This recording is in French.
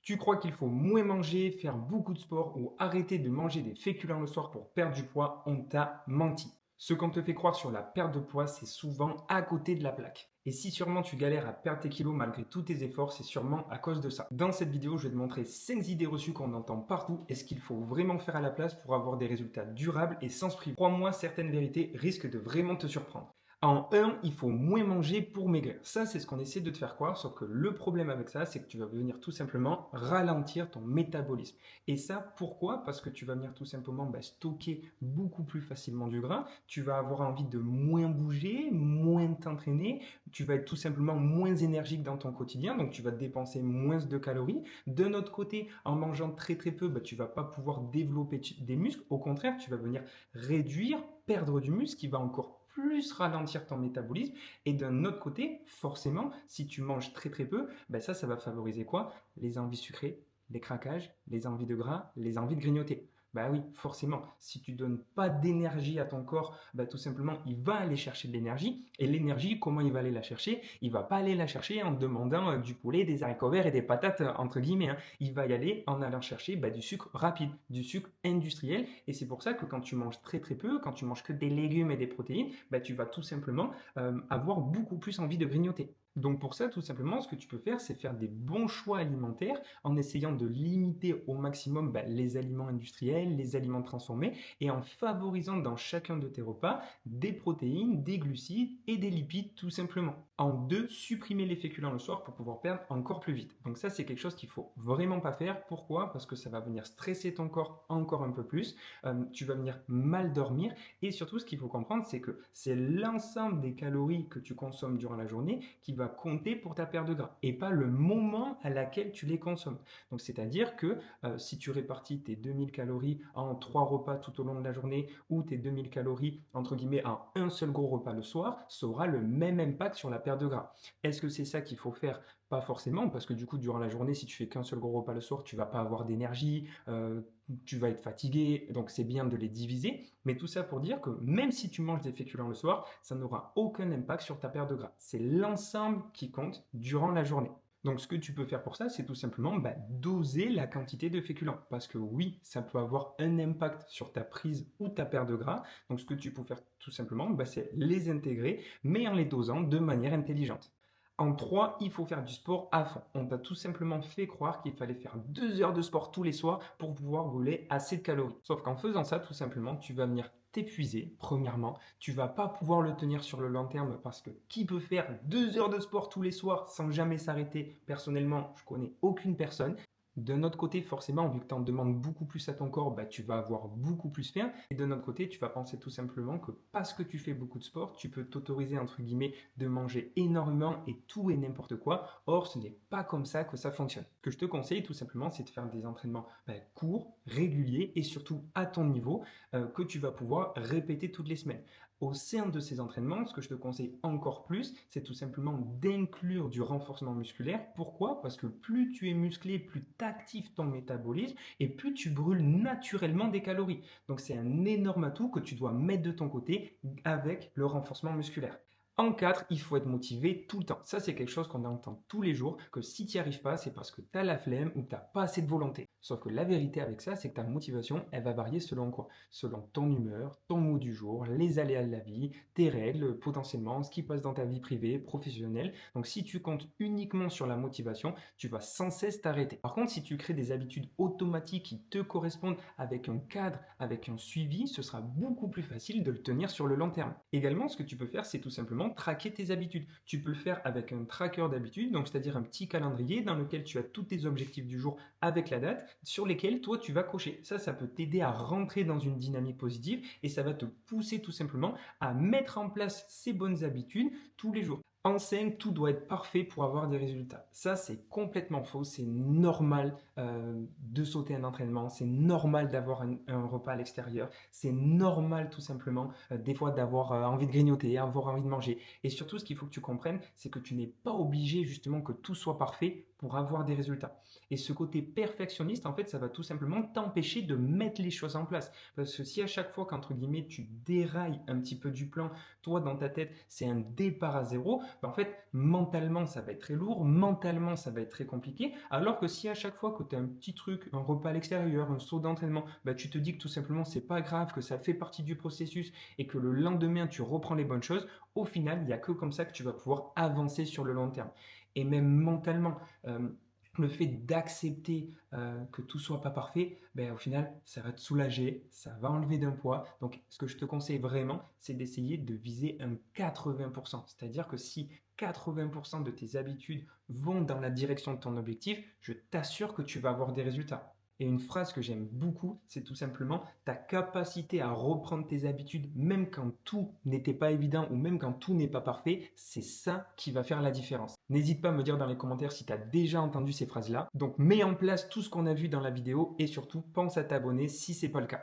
Tu crois qu'il faut moins manger, faire beaucoup de sport ou arrêter de manger des féculents le soir pour perdre du poids? On t'a menti. Ce qu'on te fait croire sur la perte de poids, c'est souvent à côté de la plaque. Et si sûrement tu galères à perdre tes kilos malgré tous tes efforts, c'est sûrement à cause de ça. Dans cette vidéo, je vais te montrer 5 idées reçues qu'on entend partout et ce qu'il faut vraiment faire à la place pour avoir des résultats durables et sans se priver. Crois-moi, certaines vérités risquent de vraiment te surprendre. En un, il faut moins manger pour maigrir. Ça, c'est ce qu'on essaie de te faire croire, sauf que le problème avec ça, c'est que tu vas venir tout simplement ralentir ton métabolisme. Et ça, pourquoi? Parce que tu vas venir tout simplement stocker beaucoup plus facilement du gras, tu vas avoir envie de moins bouger, moins t'entraîner, tu vas être tout simplement moins énergique dans ton quotidien, donc tu vas dépenser moins de calories. D'un autre côté, en mangeant très très peu, tu ne vas pas pouvoir développer des muscles. Au contraire, tu vas venir réduire, perdre du muscle qui va encore plus ralentir ton métabolisme. Et d'un autre côté, forcément, si tu manges très très peu, ça va favoriser quoi? Les envies sucrées, les craquages, les envies de gras, les envies de grignoter. Bah oui, forcément, si tu donnes pas d'énergie à ton corps, tout simplement, il va aller chercher de l'énergie. Et l'énergie, comment il va aller la chercher? Il va pas aller la chercher en demandant du poulet, des haricots verts et des patates, entre guillemets, hein. Il va y aller en allant chercher du sucre rapide, du sucre industriel. Et c'est pour ça que quand tu manges très très peu, quand tu manges que des légumes et des protéines, tu vas tout simplement avoir beaucoup plus envie de grignoter. Donc pour ça, tout simplement, ce que tu peux faire, c'est faire des bons choix alimentaires en essayant de limiter au maximum les aliments industriels, les aliments transformés, et en favorisant dans chacun de tes repas des protéines, des glucides et des lipides tout simplement. En deux, supprimer les féculents le soir pour pouvoir perdre encore plus vite. Donc ça, c'est quelque chose qu'il faut vraiment pas faire. Pourquoi? Parce que ça va venir stresser ton corps encore un peu plus. Tu vas venir mal dormir. Et surtout, ce qu'il faut comprendre, c'est que c'est l'ensemble des calories que tu consommes durant la journée qui va compter pour ta perte de gras et pas le moment à laquelle tu les consommes. Donc, c'est-à-dire que si tu répartis tes 2000 calories en 3 repas tout au long de la journée ou tes 2000 calories, entre guillemets, en un seul gros repas le soir, ça aura le même impact sur la perte de gras. Est-ce que c'est ça qu'il faut faire? Pas forcément, parce que du coup, durant la journée, si tu fais qu'un seul gros repas le soir, tu vas pas avoir d'énergie, tu vas être fatigué, donc c'est bien de les diviser. Mais tout ça pour dire que même si tu manges des féculents le soir, ça n'aura aucun impact sur ta perte de gras. C'est l'ensemble qui compte durant la journée. Donc ce que tu peux faire pour ça, c'est tout simplement doser la quantité de féculents. Parce que oui, ça peut avoir un impact sur ta prise ou ta perte de gras. Donc ce que tu peux faire tout simplement, c'est les intégrer, mais en les dosant de manière intelligente. En 3, il faut faire du sport à fond. On t'a tout simplement fait croire qu'il fallait faire 2 heures de sport tous les soirs pour pouvoir brûler assez de calories. Sauf qu'en faisant ça, tout simplement, tu vas venir t'épuiser, premièrement. Tu vas pas pouvoir le tenir sur le long terme parce que qui peut faire 2 heures de sport tous les soirs sans jamais s'arrêter? Personnellement, je connais aucune personne. D'un autre côté, forcément, vu que tu en demandes beaucoup plus à ton corps, tu vas avoir beaucoup plus faim. Et d'un autre côté, tu vas penser tout simplement que parce que tu fais beaucoup de sport, tu peux t'autoriser, entre guillemets, de manger énormément et tout et n'importe quoi. Or, ce n'est pas comme ça que ça fonctionne. Ce que je te conseille, tout simplement, c'est de faire des entraînements courts, réguliers et surtout à ton niveau que tu vas pouvoir répéter toutes les semaines. Au sein de ces entraînements, ce que je te conseille encore plus, c'est tout simplement d'inclure du renforcement musculaire. Pourquoi? Parce que plus tu es musclé, plus tu actives ton métabolisme et plus tu brûles naturellement des calories. Donc c'est un énorme atout que tu dois mettre de ton côté avec le renforcement musculaire. En 4, il faut être motivé tout le temps. Ça, c'est quelque chose qu'on entend tous les jours, que si tu n'y arrives pas, c'est parce que tu as la flemme ou que tu n'as pas assez de volonté. Sauf que la vérité avec ça, c'est que ta motivation, elle va varier selon quoi? Selon ton humeur, ton mood du jour, les aléas de la vie, tes règles, potentiellement, ce qui passe dans ta vie privée, professionnelle. Donc si tu comptes uniquement sur la motivation, tu vas sans cesse t'arrêter. Par contre, si tu crées des habitudes automatiques qui te correspondent avec un cadre, avec un suivi, ce sera beaucoup plus facile de le tenir sur le long terme. Également, ce que tu peux faire, c'est tout simplement traquer tes habitudes. Tu peux le faire avec un tracker d'habitude, donc c'est-à-dire un petit calendrier dans lequel tu as tous tes objectifs du jour avec la date, sur lesquels toi tu vas cocher. Ça peut t'aider à rentrer dans une dynamique positive et ça va te pousser tout simplement à mettre en place ces bonnes habitudes tous les jours. En 5, tout doit être parfait pour avoir des résultats. Ça, c'est complètement faux. C'est normal de sauter un entraînement. C'est normal d'avoir un repas à l'extérieur. C'est normal, tout simplement, des fois d'avoir envie de grignoter, avoir envie de manger. Et surtout, ce qu'il faut que tu comprennes, c'est que tu n'es pas obligé, justement, que tout soit parfait pour avoir des résultats. Et ce côté perfectionniste, en fait, ça va tout simplement t'empêcher de mettre les choses en place. Parce que si à chaque fois qu'entre guillemets tu dérailles un petit peu du plan, toi dans ta tête c'est un départ à zéro, ben, en fait mentalement ça va être très lourd, mentalement ça va être très compliqué. Alors que si à chaque fois que tu as un petit truc, un repas à l'extérieur, un saut d'entraînement, ben, tu te dis que tout simplement c'est pas grave, que ça fait partie du processus et que le lendemain tu reprends les bonnes choses, au final il n'y a que comme ça que tu vas pouvoir avancer sur le long terme. Et même mentalement, le fait d'accepter que tout soit pas parfait, ben, au final, ça va te soulager, ça va enlever d'un poids. Donc, ce que je te conseille vraiment, c'est d'essayer de viser un 80%. C'est-à-dire que si 80% de tes habitudes vont dans la direction de ton objectif, je t'assure que tu vas avoir des résultats. Et une phrase que j'aime beaucoup, c'est tout simplement ta capacité à reprendre tes habitudes, même quand tout n'était pas évident ou même quand tout n'est pas parfait, c'est ça qui va faire la différence. N'hésite pas à me dire dans les commentaires si tu as déjà entendu ces phrases-là. Donc mets en place tout ce qu'on a vu dans la vidéo et surtout pense à t'abonner si ce n'est pas le cas.